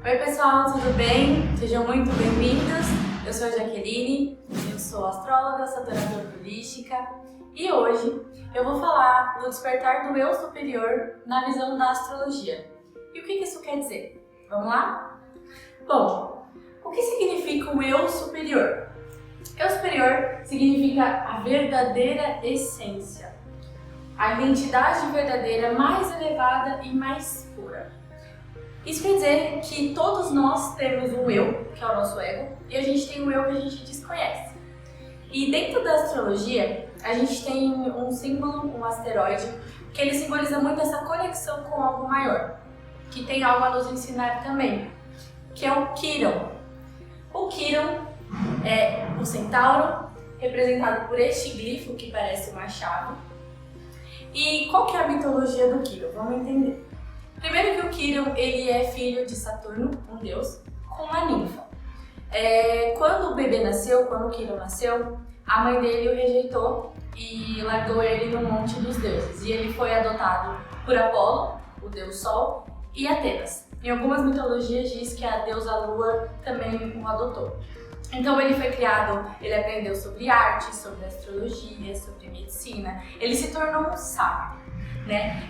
Oi pessoal, tudo bem? Sejam muito bem-vindos. Eu sou a Jaqueline, eu sou astróloga, sou terapeuta holística e hoje eu vou falar do despertar do eu superior na visão da astrologia. E o que isso quer dizer? Vamos lá? Bom, o que significa o eu superior? Eu superior significa a verdadeira essência, a identidade verdadeira mais elevada e mais pura. Isso quer dizer que todos nós temos um eu, que é o nosso ego, e a gente tem um eu que a gente desconhece. E dentro da astrologia, a gente tem um símbolo, um asteroide, que ele simboliza muito essa conexão com algo maior, que tem algo a nos ensinar também, que é o Quirón. O Quirón é o centauro, representado por este glifo que parece uma chave. E qual que é a mitologia do Quirón? Vamos entender. Primeiro que o Quirón, ele é filho de Saturno, um deus, com uma ninfa. Quando o bebê nasceu, quando o Quirón nasceu, a mãe dele o rejeitou e largou ele no Monte dos Deuses. E ele foi adotado por Apolo, o deus Sol, e Atenas. Em algumas mitologias diz que a deusa Lua também o adotou. Então ele foi criado, ele aprendeu sobre arte, sobre astrologia, sobre medicina. Ele se tornou um sábio.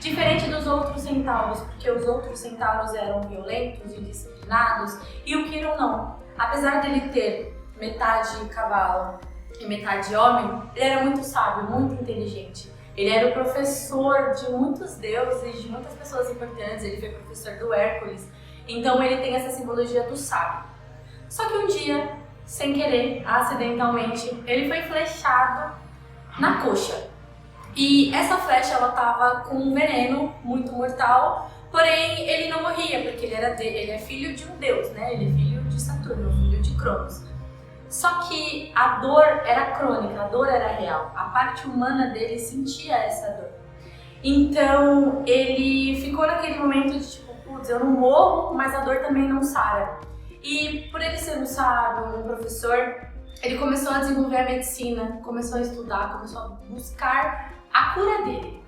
Diferente dos outros centauros, porque os outros centauros eram violentos e disciplinados, e o Quirón não. Apesar dele ter metade cavalo e metade homem, ele era muito sábio, muito inteligente. Ele era o professor de muitos deuses, de muitas pessoas importantes, ele foi professor do Hércules, então ele tem essa simbologia do sábio. Só que um dia, sem querer, acidentalmente, ele foi flechado na coxa. E essa flecha, ela tava com um veneno muito mortal, porém ele não morria, porque ele é filho de um deus, né? Ele é filho de Saturno, filho de Cronos. Só que a dor era crônica, a dor era real, a parte humana dele sentia essa dor. Então ele ficou naquele momento de tipo, putz, eu não morro, mas a dor também não sara. E por ele ser um sábio, um professor, ele começou a desenvolver a medicina, começou a estudar, começou a buscar a cura dele.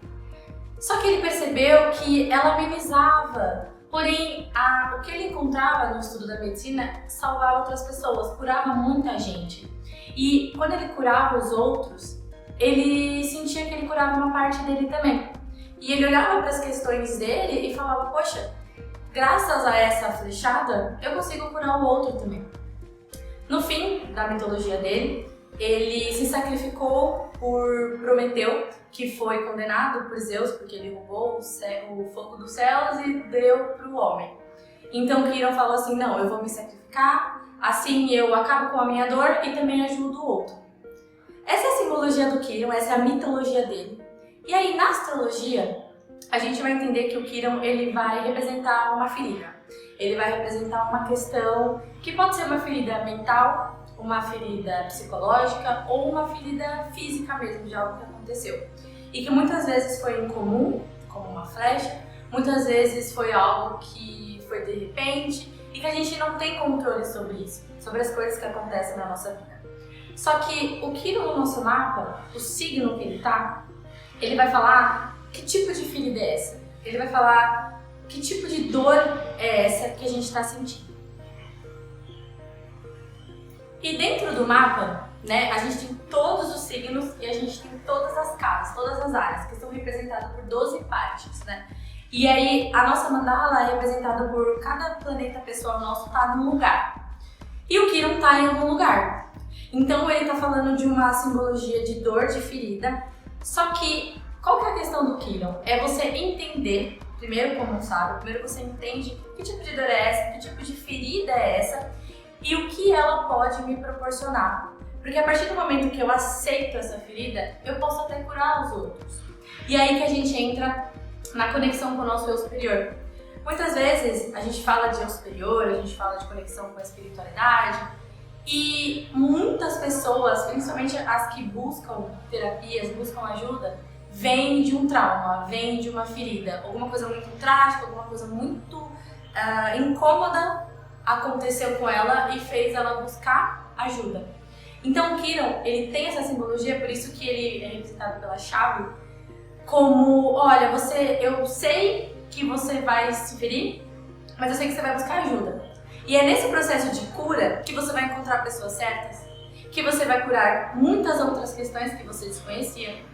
Só que ele percebeu que ela amenizava, porém o que ele encontrava no estudo da medicina salvava outras pessoas, curava muita gente. E quando ele curava os outros, ele sentia que ele curava uma parte dele também. E ele olhava para as questões dele e falava, poxa, graças a essa flechada, eu consigo curar o outro também. No fim da mitologia dele, ele se sacrificou por Prometeu, que foi condenado por Zeus porque ele roubou o fogo dos céus e deu para o homem. Então Quirón falou assim, não, eu vou me sacrificar, assim eu acabo com a minha dor e também ajudo o outro. Essa é a simbologia do Quirón, essa é a mitologia dele. E aí na astrologia, a gente vai entender que o Quirón, ele vai representar uma ferida. Ele vai representar uma questão que pode ser uma ferida mental, uma ferida psicológica ou uma ferida física mesmo, de algo que aconteceu. E que muitas vezes foi incomum, como uma flecha, muitas vezes foi algo que foi de repente e que a gente não tem controle sobre isso, sobre as coisas que acontecem na nossa vida. Só que o Quirón no nosso mapa, o signo que ele tá, ele vai falar que tipo de ferida é essa, ele vai falar que tipo de dor é essa que a gente está sentindo. E dentro do mapa, a gente tem todos os signos e a gente tem todas as casas, todas as áreas, que são representadas por 12 partes, E aí, a nossa mandala é representada por cada planeta pessoal nosso tá num lugar. E o Quirón tá em algum lugar. Então, ele tá falando de uma simbologia de dor, de ferida. Só que, qual que é a questão do Quirón? É você entender, primeiro como um sábio, primeiro você entende que tipo de dor é essa, que tipo de ferida é essa, e o que ela pode me proporcionar. Porque a partir do momento que eu aceito essa ferida, eu posso até curar os outros. E aí que a gente entra na conexão com o nosso eu superior. Muitas vezes a gente fala de eu superior, a gente fala de conexão com a espiritualidade, e muitas pessoas, principalmente as que buscam terapias, buscam ajuda, vêm de um trauma, vêm de uma ferida, alguma coisa muito trágica, alguma coisa muito incômoda aconteceu com ela e fez ela buscar ajuda. Então o Quirón, ele tem essa simbologia, por isso que ele é representado pela chave, como, olha, eu sei que você vai se ferir, mas eu sei que você vai buscar ajuda. E é nesse processo de cura que você vai encontrar pessoas certas, que você vai curar muitas outras questões que você desconhecia.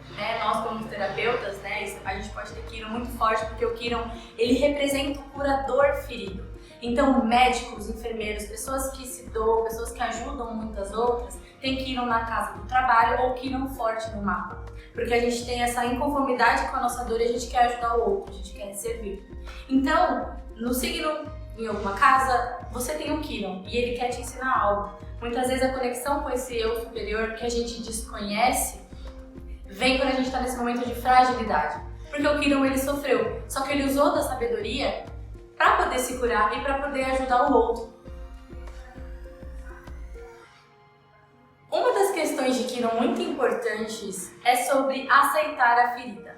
Nós como terapeutas, a gente pode ter Kiron muito forte, porque o Kiron, ele representa o curador ferido. Então, médicos, enfermeiros, pessoas que se doam, pessoas que ajudam muitas outras, tem Kiron na casa do trabalho ou Kiron forte no mapa. Porque a gente tem essa inconformidade com a nossa dor e a gente quer ajudar o outro, a gente quer servir. Então, no signo, em alguma casa, você tem um Kiron e ele quer te ensinar algo. Muitas vezes a conexão com esse eu superior que a gente desconhece vem quando a gente está nesse momento de fragilidade. Porque o Kiron, ele sofreu, só que ele usou da sabedoria para poder se curar e para poder ajudar o outro. Uma das questões de Kiron muito importantes é sobre aceitar a ferida.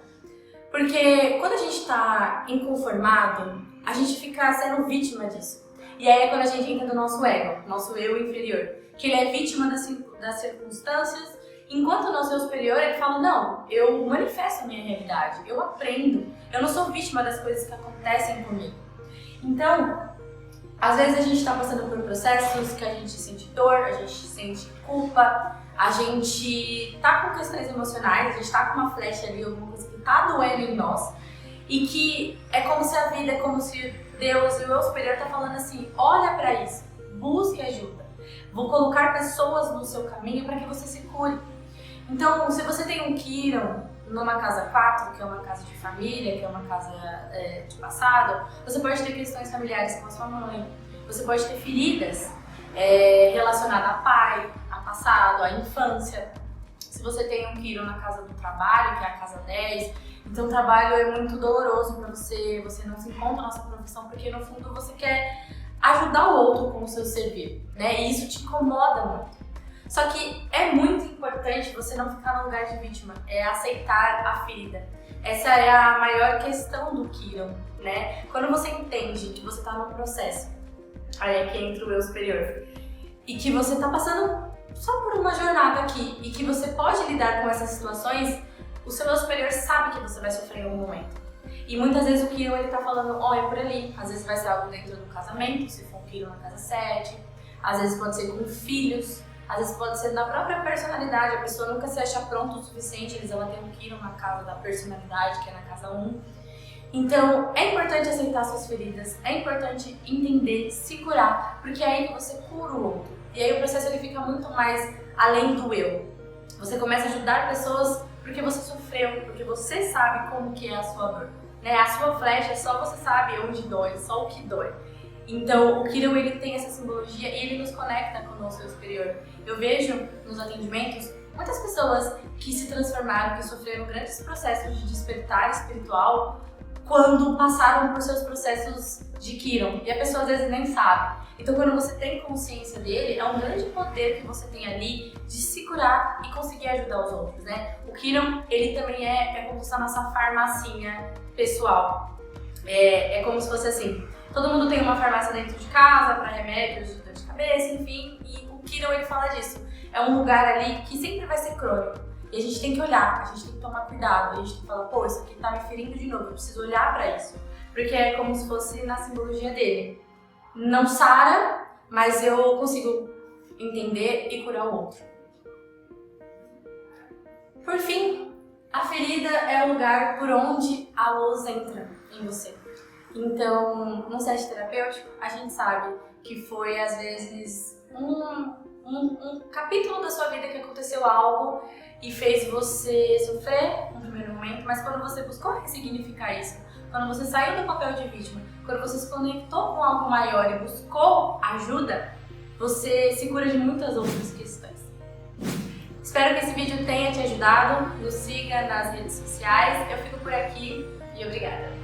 Porque quando a gente está inconformado, a gente fica sendo vítima disso. E aí é quando a gente entra no nosso ego, nosso eu inferior, que ele é vítima das circunstâncias, enquanto o nosso eu superior, ele fala, não, eu manifesto a minha realidade, eu aprendo, eu não sou vítima das coisas que acontecem comigo. Então, às vezes a gente está passando por processos que a gente sente dor, a gente sente culpa, a gente tá com questões emocionais, a gente tá com uma flecha ali, alguma coisa que tá doendo em nós, e que é como se a vida, é como se Deus e o eu superior tá falando assim, olha pra isso, busque ajuda, vou colocar pessoas no seu caminho para que você se cure. Então, se você tem um Kiron numa casa 4, que é uma casa de família, que é uma casa de passado, você pode ter questões familiares com a sua mãe, você pode ter feridas relacionadas a pai, a passado, a infância. Se você tem um Kiron na casa do trabalho, que é a casa 10, então o trabalho é muito doloroso para você, você não se encontra na sua profissão, porque no fundo você quer ajudar o outro com o seu servir, E isso te incomoda muito. Só que é muito importante você não ficar no lugar de vítima, é aceitar a ferida. Essa é a maior questão do Kiron, Quando você entende que você está no processo, aí é que entra o eu superior, e que você está passando só por uma jornada aqui, e que você pode lidar com essas situações, o seu eu superior sabe que você vai sofrer em algum momento. E muitas vezes o Kiron, ele tá falando, é por ali, às vezes vai ser algo dentro do casamento, se for um Kiron na casa 7, às vezes pode ser com filhos, às vezes pode ser na própria personalidade, a pessoa nunca se acha pronta o suficiente, ela tem um Kiron na casa da personalidade, que é na casa 1. Então, é importante aceitar suas feridas, é importante entender, se curar, porque é aí que você cura o outro. E aí o processo ele fica muito mais além do eu. Você começa a ajudar pessoas porque você sofreu, porque você sabe como que é a sua dor. A sua flecha, só você sabe onde dói, só o que dói. Então, o Kiron, ele tem essa simbologia e ele nos conecta com o nosso eu superior. Eu vejo nos atendimentos muitas pessoas que se transformaram, que sofreram grandes processos de despertar espiritual quando passaram por seus processos de Kiron. E a pessoa às vezes nem sabe. Então, quando você tem consciência dele, é um grande poder que você tem ali de se curar e conseguir ajudar os outros, O Kiron, ele também é como se a nossa farmacinha pessoal. É como se fosse assim, todo mundo tem uma farmácia dentro de casa para remédios de dor de cabeça, enfim, e o Kiron, ele fala disso. É um lugar ali que sempre vai ser crônico. E a gente tem que olhar, a gente tem que tomar cuidado, a gente tem que falar, isso aqui tá me ferindo de novo, eu preciso olhar para isso. Porque é como se fosse na simbologia dele. Não sara, mas eu consigo entender e curar o outro. Por fim, a ferida é o lugar por onde a luz entra em você. Então, no set terapêutico, a gente sabe que foi, às vezes, um capítulo da sua vida que aconteceu algo e fez você sofrer no primeiro momento, mas quando você buscou ressignificar isso, quando você saiu do papel de vítima, quando você se conectou com algo maior e buscou ajuda, você se cura de muitas outras questões. Espero que esse vídeo tenha te ajudado, nos siga nas redes sociais, eu fico por aqui e obrigada!